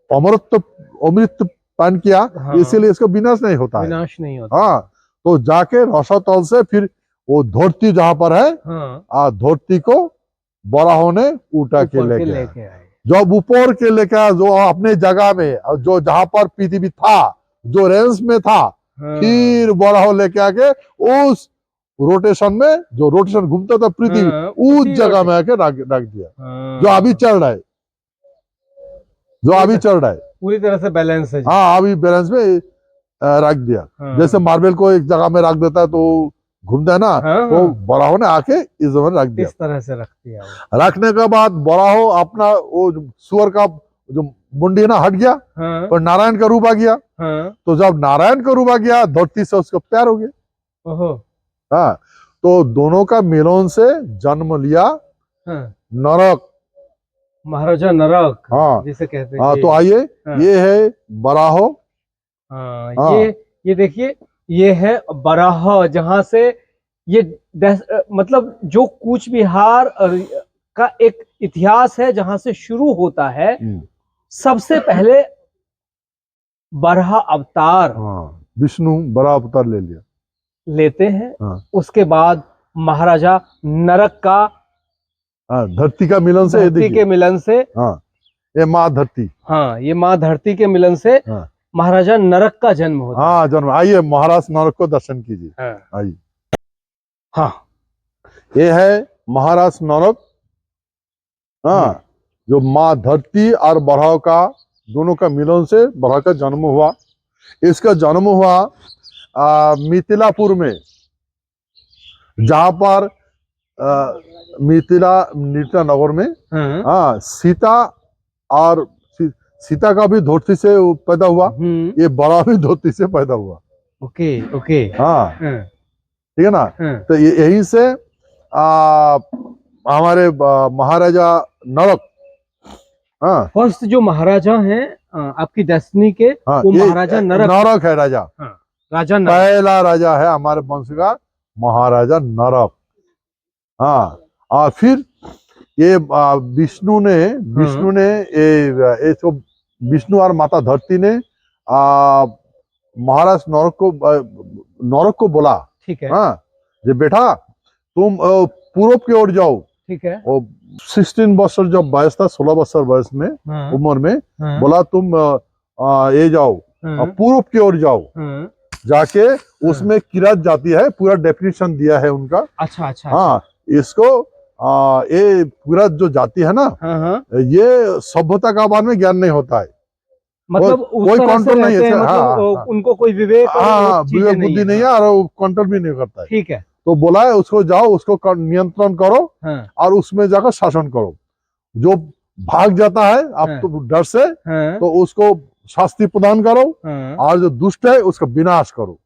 अमृत पान किया, इसीलिए इसका विनाश नहीं होता है। विनाश नहीं होता। हाँ, तो जाके रसातल से फिर वो धरती जहां पर है, धरती को बड़ा होने उठा के लेके आए। जब ऊपर के लेके जो अपने जगह में, जो जहां पर पृथ्वी था, जो रेंज में था, फिर बड़ा हो लेके आके उस रोटेशन में, जो रोटेशन घूमता था पृथ्वी, उस जगह में आके रख दिया, जो अभी चल रहा है, पूरी तरह से बैलेंस है। हाँ, अभी बैलेंस में रख दिया। जैसे मार्बल को एक जगह में रख देता है तो घूमता है ना, तो बड़ा होने आके इस जगह में रख दिया, इस तरह से रख दिया। रखने के बाद बड़ा हो अपना वो सुअर का जो मुंडी ना हट गया, पर नारायण का रूप आ गया। तो जब नारायण का रूप आ गया, धरती से उसका प्यार हो गया। हाँ, तो दोनों का मिलन से जन्म लिया नरक। महाराजा नरक, हाँ जिसे कहते हैं। हाँ, तो आइए, ये है बराहो। हाँ, ये देखिए, ये है बराह, जहां से ये मतलब जो कूच बिहार का एक इतिहास है, जहां से शुरू होता है। सबसे पहले बराह अवतार, विष्णु बराह अवतार लेते हैं। उसके बाद महाराजा नरक का, धरती का मिलन से, धरती के मिलन से, ये माँ धरती, ये माँ धरती के मिलन से महाराजा नरक का जन्म होता है। जन्म। आइए महाराज नरक को दर्शन कीजिए। आइए। ये है महाराज नरक, जो माँ धरती और बराह का दोनों का मिलन से बराह का जन्म हुआ। इसका जन्म हुआ मिथिलापुर में, जहां पर मिथिला नगर में सीता, और सीता का भी धरती से पैदा हुआ, ये बराह भी धरती से पैदा हुआ। ओके। ठीक है ना। तो यहीं से हमारे महाराजा नरक, फर्स्ट जो महाराजा हैं आपकी डेस्टिनी के, वो महाराजा नरक है राजा। राजा नरक पहला राजा है हमारे वंश का, महाराजा नरक। और फिर ये विष्णु ने ये तो विष्णु और माता धरती ने महाराज नरक को बोला, ठीक है, जे बेटा तुम पूर्व की ओर जाओ। ठीक है। और 16 वर्ष जब वयस था, 16 वर्ष वयस में, उम्र में, बोला तुम ये जाओ, पूर्व की ओर जाओ। जाके उसमें किरात जाती है, पूरा डेफिनेशन दिया है उनका। अच्छा। इसको ये पूरा जो जाति है ना, ये सभ्यता का बारे में ज्ञान नहीं होता है, मतलब कोई कंट्रोल नहीं है, मतलब उनको कोई विवेक विवेक बुद्धि नहीं है, और कंट्रोल भी नहीं करता है। ठीक है। तो बोला है उसको जाओ, उसको नियंत्रण करो, और उसमें जाकर शासन करो। जो भाग जाता है आप तो डर से, तो उसको शास्ति प्रदान करो, और जो दुष्ट है उसका विनाश करो,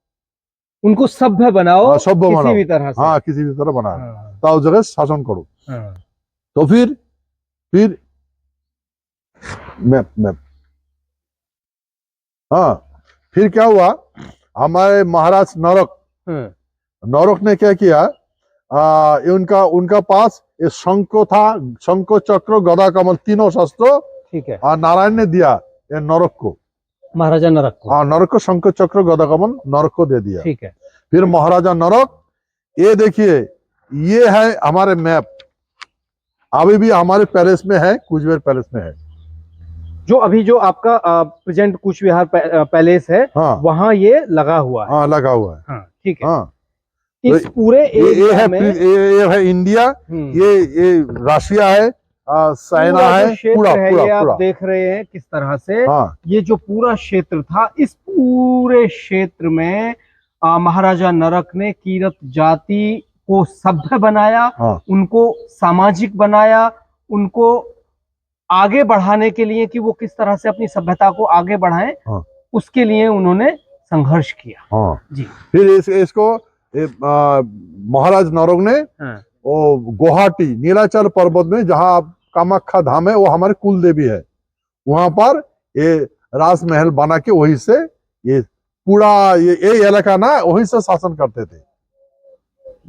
उनको सभ्य बनाओ, सभ्य बनाओ, किसी भी तरह से। किसी भी तरह बनाओ, तो उस जगह शासन करो। तो फिर फिर क्या हुआ, हमारे महाराज नरक ने क्या किया, उनका पास ये शंको था, शंको चक्र गदा कमल तीनों शस्त्र, ठीक है, और नारायण ने दिया ये नरक को, महाराजा नरक को। नरक को शंको चक्र गदा कमल नरक को दे दिया। ठीक है। फिर महाराजा नरक, ये देखिए, ये है हमारे मैप, अभी भी हमारे पैलेस में है, कूच बिहार पैलेस में है, जो आपका प्रेजेंट कूच बिहार पैलेस है, वहाँ ये लगा हुआ है। लगा हुआ है। ठीक है। इस पूरे ये है इंडिया, ये रशिया है, चाइना है, पूरा आप देख रहे हैं किस तरह से ये जो पूरा क्षेत्र था, इस पूरे क्षेत्र में महाराजा नरक ने कीरत जाति को सभ्य बनाया, उनको सामाजिक बनाया, उनको आगे बढ़ाने के लिए कि वो किस तरह से अपनी सभ्यता को आगे बढ़ाएं, उसके लिए उन्होंने संघर्ष किया। जी। फिर इसको महाराज नरक ने गुवाहाटी नीलाचल पर्वत में, जहाँ कामाख्या धाम है, वो हमारे कुल देवी है, वहां पर ये राजमहल बना के वहीं से ये पूरा ये इलाका ना वहीं से शासन करते थे।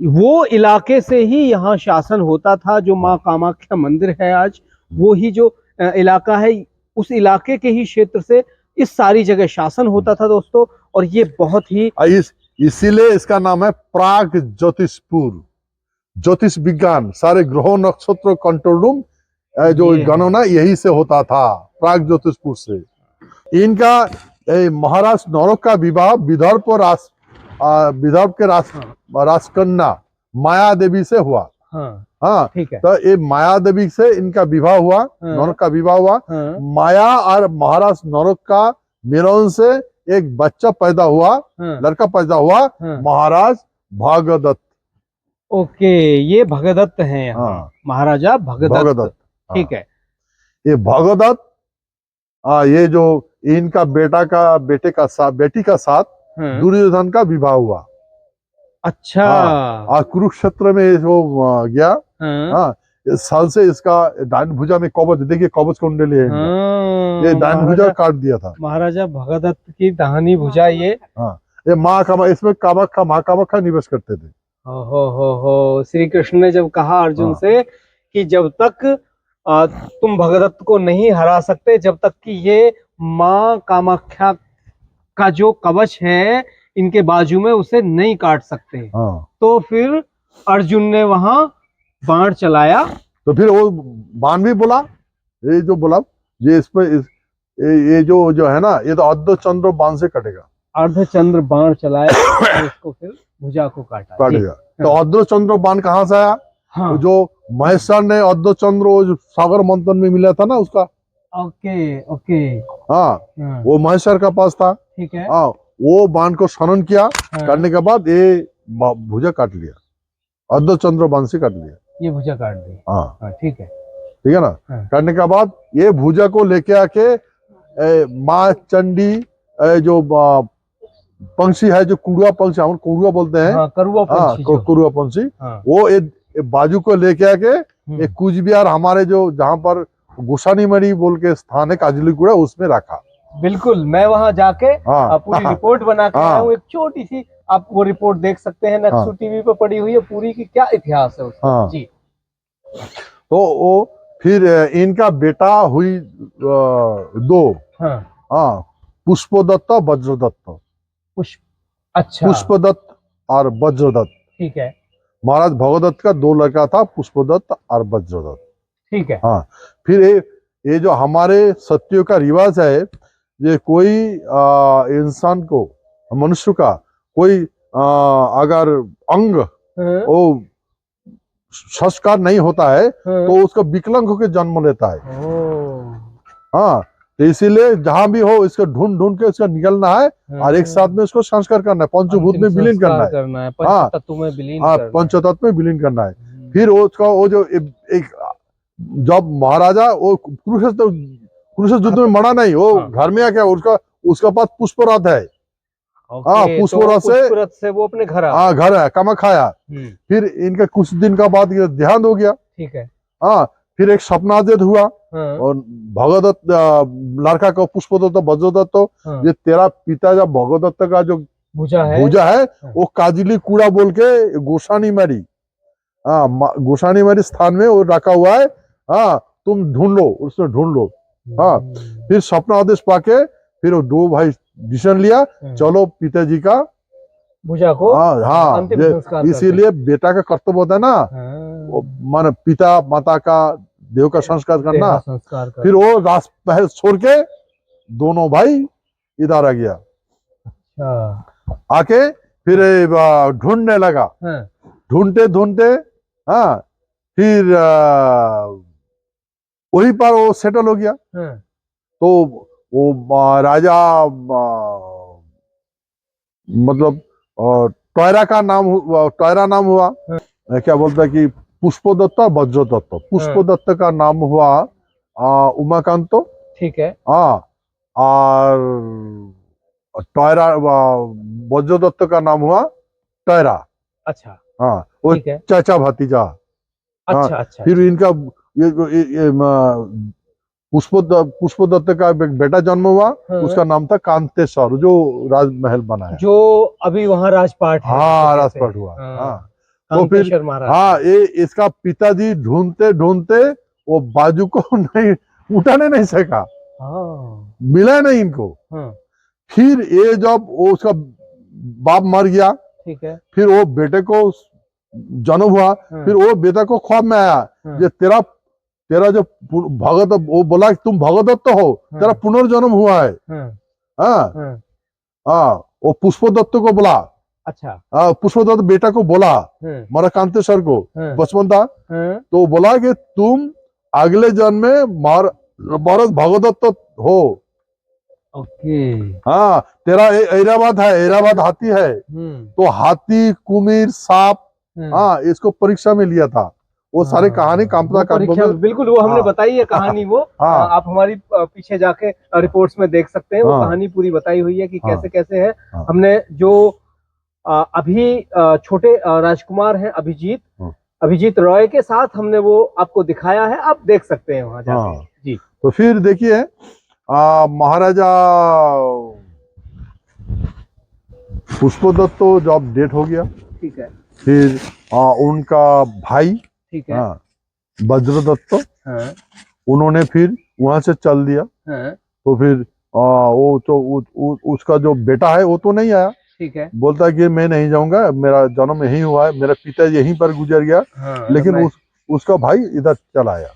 वो इलाके से ही यहाँ शासन होता था। जो माँ कामाख्या मंदिर है आज, वो ही जो इलाका है, उस इलाके के ही क्षेत्र से इस सारी जगह शासन होता था दोस्तों। और ये बहुत ही इसीलिए इसका नाम है प्राग ज्योतिषपुर। ज्योतिष विज्ञान, सारे ग्रहों नक्षत्र कंट्रोल रूम जो गणना यही से होता था, प्राग ज्योतिषपुर से। इनका महाराज नरक का विवाह विदर्भ के राजकन्या माया देवी से हुआ। ठीक है। तो ये माया देवी से इनका विवाह हुआ, नरक का विवाह हुआ। माया और महाराज नरक का मिलन से एक बच्चा पैदा हुआ, लड़का पैदा हुआ, महाराज भगदत्त। ओके, ये भगदत्त हैं यहाँ, महाराजा भगदत्त। ठीक है। ये भगदत्त, ये जो इनका बेटी का साथ दुर्योधन का विवाह हुआ। अच्छा। और कुरुक्षेत्र में जो गया, इस साल से इसका दाहिनी भुजा में कवच, देखिए कवच कुंडली है इनका। ये दाहिनी भुजा काट दिया था महाराजा भगदत्त की दाहिनी भुजा ये। हाँ, ये इसमें कामाख्या, माँ कामाख्या निवेश करते थे। हो श्री कृष्ण ने जब कहा अर्जुन से कि जब तक तुम भगदत्त को नहीं हरा सकते, जब तक कि ये माँ कामाख्या का जो कवच है इनके बाजू में उसे नहीं काट सकते, तो फिर अर्जुन ने वहां बाण चलाया। तो फिर वो बाण भी बोला, ये जो बोला ये इस पे ये जो है ना, ये तो अर्धचंद्र बाण से कटेगा। अर्धचंद्र बाण चलाया और उसको फिर भुजा को काटेगा। तो अर्धचंद्र बाण कहाँ से आया? हाँ। जो महेश्वर ने अर्धचंद्र सागर मंथन में मिला था ना उसका। ओके। हाँ, वो महेश्वर का पास था। ठीक है। हाँ, वो बाण को खनन किया, करने के बाद ये भुजा काट लिया, अर्धचंद्र बाण से काट लिया, ये भुजा काट दी। हाँ ठीक है ना। करने के बाद ये भुजा को लेके आके माँ चंडी जो पंछी है, जो कुरुआ पंछी, हम कुरुआ बोलते हैं, कुरुआ पंछी, वो बाजू को लेके आके एक कूच बिहार हमारे जो जहाँ पर गोसानीमढ़ी बोल के स्थान है काजलीगुड़ा, उसमें रखा। बिल्कुल, मैं वहां जाके पूरी रिपोर्ट बना के आया हूँ, एक छोटी सी आप वो रिपोर्ट देख सकते हैं, नेक्सू टीवी पे पड़ी हुई है पूरी की क्या इतिहास है उसका। जी। तो वो फिर इनका बेटा हुई दो, पुष्पदत्त, वज्रदत्त। अच्छा, पुष्पदत्त और वज्रदत्त। ठीक है। महाराज भगदत्त का दो लड़का था, पुष्पदत्त और वज्रदत्त। ठीक है। हाँ, फिर ये जो हमारे सत्यों का रिवाज है, ये कोई इंसान को, मनुष्य का कोई अगर अंग वो संस्कार नहीं होता है तो उसका विकलांग होकर जन्म लेता है। हाँ, तो इसीलिए जहां भी हो इसको ढूंढ ढूंढ के उसका निकलना है और एक साथ में उसको संस्कार करना है, पंचभूत में विलीन करना है, पंचतत्व में विलीन करना है, पंचतत्व में विलीन करना है। फिर उसका वो जो एक जब महाराजा वो कुरुक्षेत्र युद्ध में मरा नहीं, वो घर में आके उसका पास पुष्परथ है। पुष्परथ से वो अपने घर घर है, कामाख्या आया। फिर इनका कुछ दिन का बाद ये देहांत हो गया। ठीक है। फिर एक सपनादेश हुआ और भगदत्त लड़का को पुष्पदत्त, वज्रदत्त, ये तेरा पिता जब भगदत्त का जो भुजा है वो काजली कूड़ा बोल के गोसानीमढ़ी, गोसानीमढ़ी स्थान में वो रखा हुआ है। तुम ढूंढ लो, उसमें ढूंढ लो। फिर सपना आदेश पाके फिर वो दो भाई डिसीजन लिया, चलो पिताजी का भुजा को अंतिम संस्कार। इसीलिए बेटा का कर्तव्य होता है ना, मान पिता माता का देह का संस्कार करना। फिर वो रास पहल छोड़ के दोनों भाई इधर आ गया। आके फिर ढूंढने लगा, ढूंढते ढूंढते फिर वही पर वो सेटल हो गया। तो वो राजा मतलब टोयरा का नाम, टोयरा नाम हुआ। क्या बोलता है कि पुष्पदत्त, वज्रदत्त। पुष्पदत्त का नाम हुआ उमाकांत। ठीक है। और टोयरा, वज्रदत्त का नाम हुआ टोयरा। अच्छा। वो चाचा भतीजा। अच्छा। फिर इनका ये पुष्पदत्त का बेटा जन्म हुआ, उसका नाम था कांतेश्वर, जो राजमहल बना है, जो अभी वहाँ राजपाट है। राजपाट हुआ। तो फिर ये इसका पिताजी ढूंढते ढूंढते वो बाजू को नहीं उठाने नहीं सका, मिला नहीं इनको। फिर ये जब वो उसका बाप मर गया, ठीक है, फिर वो बेटे को जन्म हुआ। फिर वो बेटा को ख्वाब में आया, ये तेरा जो भगत, वो बोला कि तुम भगदत्त हो, तेरा पुनर्जन्म हुआ है। वो पुष्पदत्त को बोला। अच्छा। पुष्पदत्त बेटा को बोला, मारा कांतेश्वर को बचपन था, तो बोला कि तुम अगले जन्म में भरत भगदत्त हो। हाँ, तेरा ऐरावत है, ऐरावत हाथी है, तो हाथी, कुमीर, सांप, इसको परीक्षा में लिया था। वो सारी कहानी कामता का बिल्कुल वो हमने बताई है कहानी। वो आप हमारी पीछे जाके रिपोर्ट्स में देख सकते हैं, वो कहानी पूरी बताई हुई है कि कैसे कैसे है। हमने जो अभी छोटे राजकुमार हैं अभिजीत, अभिजीत रॉय के साथ हमने वो आपको दिखाया है, आप देख सकते हैं वहां जाके। हाँ। जी। तो फिर देखिए महाराजा पुष्पदत्त तो जब डेथ हो गया, ठीक है। फिर उनका भाई, ठीक है। हाँ, वज्रदत्त, हाँ। उन्होंने फिर वहां से चल दिया। हाँ। तो फिर वो तो उसका जो बेटा है वो तो नहीं आया। ठीक है। बोलता है कि मैं नहीं जाऊंगा, मेरा जन्म यहीं हुआ है, मेरा पिता यहीं पर गुजर गया। हाँ, लेकिन उसका भाई इधर चला आया।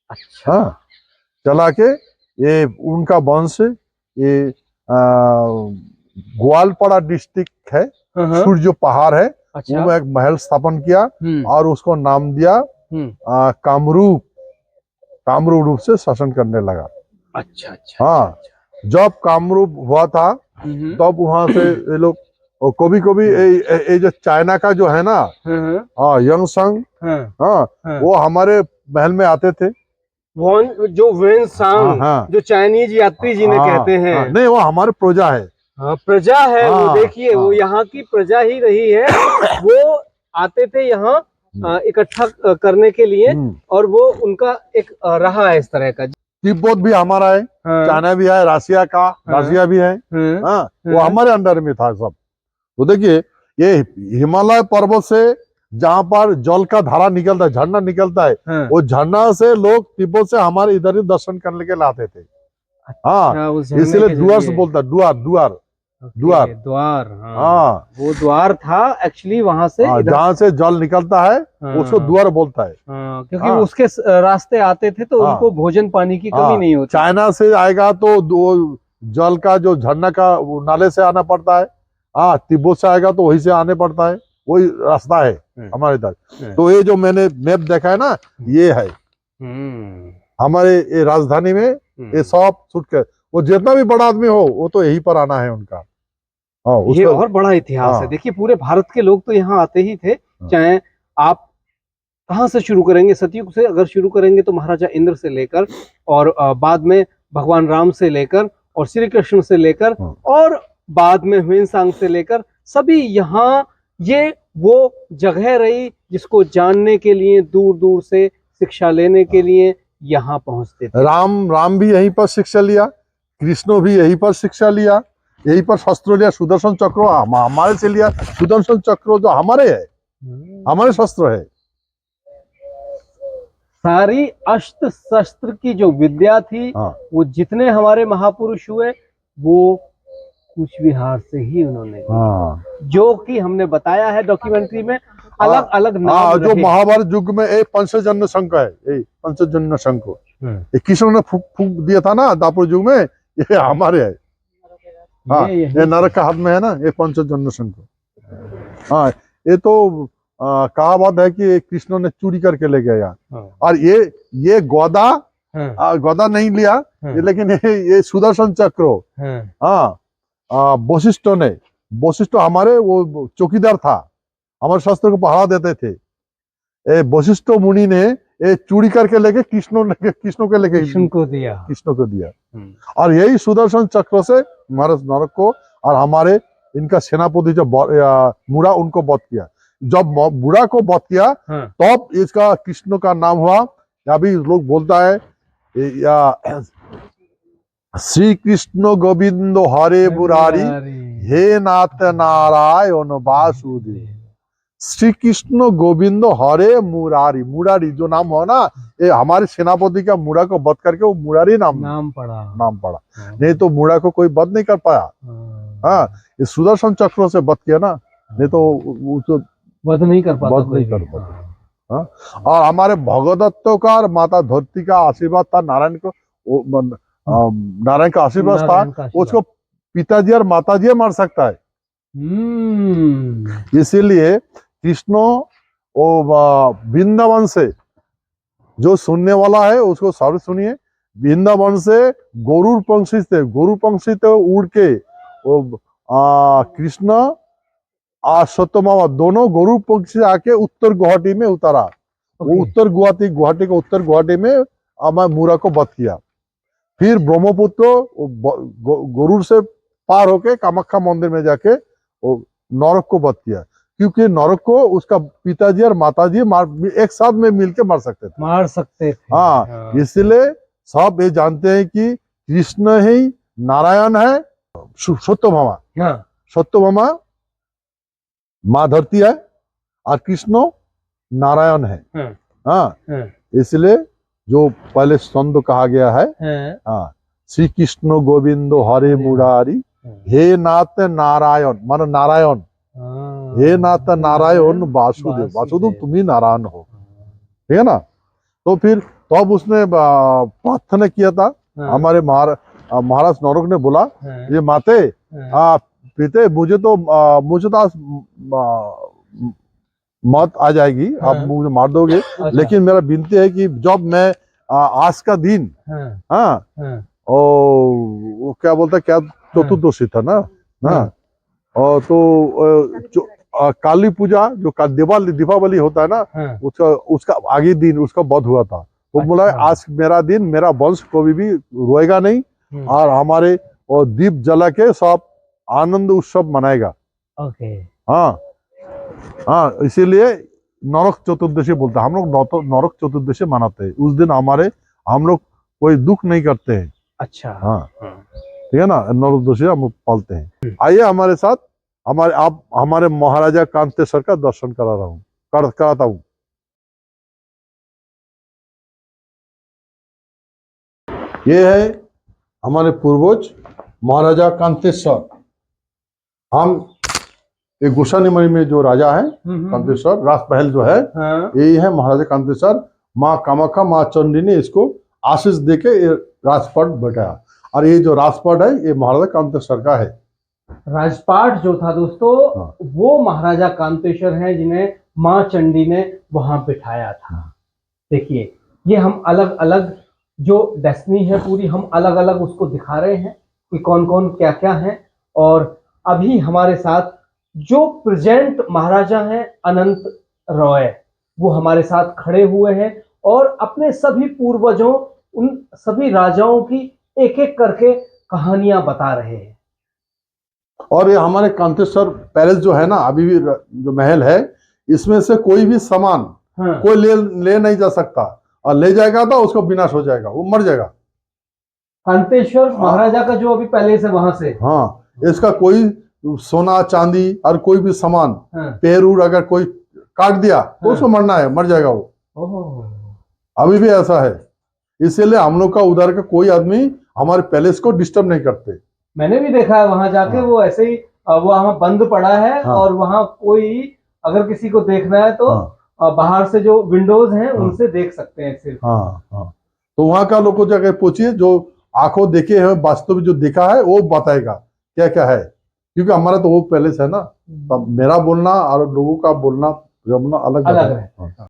अच्छा। हाँ, चला के ये उनका वंश ये ग्वालपाड़ा डिस्ट्रिक्ट है, सूर्य पहाड़ है। अच्छा। वो एक महल स्थापन किया और उसको नाम दिया कामरूप। कामरूप रूप से शासन करने लगा। अच्छा अच्छा। हाँ, जब कामरूप हुआ था तब वहां से ये लोग कभी कभी ये जो चाइना का जो है ना, हाँ, यंगसंग, हाँ, वो हमारे महल में आते थे। जो वेनसांग, हाँ, जो चाइनीज यात्री जिन्हें कहते हैं। नहीं, वो हमारे प्रजा है। हाँ, प्रजा है। वो देखिए, वो यहाँ की प्रजा ही रही है। वो आते थे यहाँ इकट्ठा करने के लिए, और वो उनका एक रहा है इस तरह का। तिब्बत भी हमारा है, चाइना भी है, रसिया का, रसिया भी है। हाँ, वो हमारे अंडर में था सब। तो देखिए, ये हिमालय पर्वत से जहाँ पर जल का धारा निकलता है, झरना निकलता है, वो झरना से लोग तिब्बत से हमारे इधर ही दर्शन करने के लिए आते थे। हाँ, इसलिए डुअर्स बोलता है, द्वार। हाँ, वो द्वार था एक्चुअली वहां से, जहाँ से जल निकलता है उसको द्वार बोलता है। क्योंकि उसके रास्ते आते थे तो उनको भोजन पानी की कमी नहीं होती। चाइना से आएगा तो जल का जो झरना का नाले से आना पड़ता है। हाँ, तिब्बत से आएगा तो वहीं से आने पड़ता है, वही रास्ता है हमारे इधर। तो ये जो मैंने मैप देखा है ना, ये है हमारे ये राजधानी में। ये सब छूट के वो जितना भी बड़ा आदमी हो वो तो यहीं पर आना है उनका। ये और बड़ा इतिहास है। देखिए, पूरे भारत के लोग तो यहाँ आते ही थे। चाहे आप कहाँ से शुरू करेंगे, सतयुग से अगर शुरू करेंगे तो महाराजा इंद्र से लेकर, और बाद में भगवान राम से लेकर, और श्री कृष्ण से लेकर, और बाद में ह्वेनसांग से लेकर, सभी यहाँ, ये वो जगह रही जिसको जानने के लिए दूर दूर से शिक्षा लेने के लिए यहाँ पहुंचते थे। राम भी यहीं पर शिक्षा लिया, कृष्ण भी यहीं पर शिक्षा लिया, यहीं पर शस्त्र लिया। सुदर्शन चक्र हमारे से लिया। सुदर्शन चक्र जो हमारे है, हमारे शस्त्र है। सारी अस्त्र शस्त्र की जो विद्या थी, वो जितने हमारे महापुरुष हुए वो कूच बिहार से ही उन्होंने, जो कि हमने बताया है डॉक्यूमेंट्री में, अलग अलग नाम जो महाभारत युग में एक पंचजन्य शंख है, पंचजन्य शंख कृष्ण ने फूक दिया था ना दापुर युग में, ये हमारे है। हाँ, ये नरक का हाथ में है ना, ये पंचजन्य शंख। हाँ, ये तो कहावत है कि कृष्ण ने चोरी करके ले गया। और ये गदा नहीं लिया, लेकिन ये सुदर्शन चक्र, हाँ, वशिष्ठ हमारे वो चौकीदार था, हमारे शास्त्र को पढ़ा देते थे। वशिष्ठ मुनि ने ये चोरी करके लेके कृष्ण को लेके कृष्ण को दिया। और यही सुदर्शन चक्र से हमारे नरक को और हमारे इनका सेनापति जो मुड़ा, उनको वध किया। जब बुरा को वध किया तब इसका कृष्ण का नाम हुआ। अभी लोग बोलता है श्री कृष्ण गोविंद हरे मुरारी, हे नाथ नारायण वासुदेव। श्री कृष्ण गोविंद हरे मुरारी, मुरारी जो नाम हो ना, ये हमारे सेनापति का मुड़ा को वध करके वो मुरारी नाम पड़ा। नहीं तो मुड़ा को कोई वध नहीं कर पाया। हाँ, ये सुदर्शन चक्र से वध किया ना, नहीं तो वध नहीं कर पाता। हाँ, और हमारे भगदत्त का और माता धरती का आशीर्वाद था, नारायण का आशीर्वाद था। उसको पिताजी और माताजी मार सकता है। इसीलिए कृष्ण वृंदावन से, जो सुनने वाला है उसको सब सुनिए, वृंदावन से गरुड़ पंक्षी से उड़ के कृष्ण और सत्यभामा दोनों गरुड़ पंक्षी से आके उत्तर गुवाहाटी में उतारा। वो उत्तर गुवाहाटी के उत्तर गुवाहाटी में मुरा को वध किया। फिर ब्रह्मपुत्र गरुड़ से पार होके कामाख्या मंदिर में जाके नरक को वध किया। क्योंकि नरक को उसका पिताजी और माताजी एक साथ में मिलके मार सकते थे। हाँ, इसलिए सब ये जानते हैं कि कृष्ण ही नारायण है, सत्यभामा। सत्यभामा माँ धरती है और कृष्ण नारायण है। हाँ, इसलिए जो पहले स्कंद कहा गया है, हाँ, श्री कृष्ण गोविंदो हरे मुरारी हे नाथ नारायण, मानो नारायण, हे नाथ नारायण वासुदेव, वासुदेव तुम ही नारायण हो, ठीक है ना। तो फिर तब उसने प्रार्थना किया था। हमारे महाराज नरक ने बोला, ये माते पिते मुझे तो मौत आ जाएगी, आप मुझे मार दोगे, लेकिन मेरा विनती है कि जब मैं आज का दिन, हाँ, वो क्या बोलता, क्या चतुर्दशी था ना, हाँ, और तो काली पूजा जो दीपावली होता है ना, उसका आगे दिन उसका वध हुआ था। तो बोला आज मेरा दिन, मेरा वंश कभी भी रोएगा नहीं, और हमारे और दीप जला के सब आनंद उत्सव मनाएगा। हाँ हाँ, इसीलिए नरक चतुर्दशी बोलते हैं। हम लोग नरक चतुर्दशी मनाते हैं। उस दिन हम लोग कोई दुख नहीं करते हैं। अच्छा, हाँ, ठीक है ना, नरक चतुर्दशी हम पालते हैं। आइए हमारे साथ, हमारे महाराजा कांतेश्वर का दर्शन कराता हूँ। ये है हमारे पूर्वज महाराजा कांतेश्वर। हम ये गोसानीमणि में जो राजा है कांतेश्वर, राजमहल जो है, यही है महाराजा कांतेश्वर। माँ कामाख्या, माँ चंडी ने इसको आशीष देके ये राजपाट बैठाया, और ये जो राजपाट है ये महाराजा कांतेश्वर का है। राजपाट जो था दोस्तों, वो महाराजा कांतेश्वर हैं जिन्हें माँ चंडी ने वहां बिठाया था। देखिए, ये हम अलग अलग जो डेस्टिनी है पूरी, हम अलग अलग उसको दिखा रहे हैं कि कौन कौन क्या क्या है। और अभी हमारे साथ जो प्रेजेंट महाराजा हैं अनंत रॉय, वो हमारे साथ खड़े हुए हैं और अपने सभी पूर्वजों, उन सभी राजाओं की एक एक करके कहानियां बता रहे हैं। और ये हमारे कांतेश्वर पैलेस जो है ना, अभी भी जो महल है, इसमें से कोई भी सामान कोई ले नहीं जा सकता, और ले जाएगा तो उसका विनाश हो जाएगा, वो मर जाएगा। कांतेश्वर महाराजा का जो अभी पैलेस है वहां से, हाँ, इसका कोई सोना चांदी और कोई भी सामान पैर अगर कोई काट दिया तो उसको मरना है, मर जाएगा वो। अभी भी ऐसा है। इसीलिए हम लोग का उधर का कोई आदमी हमारे पैलेस को डिस्टर्ब नहीं करते। मैंने भी देखा है वहां जाके, वो ऐसे ही वहां बंद पड़ा है, और वहां कोई अगर किसी को देखना है तो बाहर से जो विंडोज हैं उनसे देख सकते हैं सिर्फ। तो वहां का लोग को जाकर पूछिए, जो आंखों देखे हैं, वास्तव में जो देखा है वो बताएगा क्या क्या है, क्योंकि हमारा तो वो पैलेस है ना। तब मेरा बोलना और लोगों का बोलना अलग है।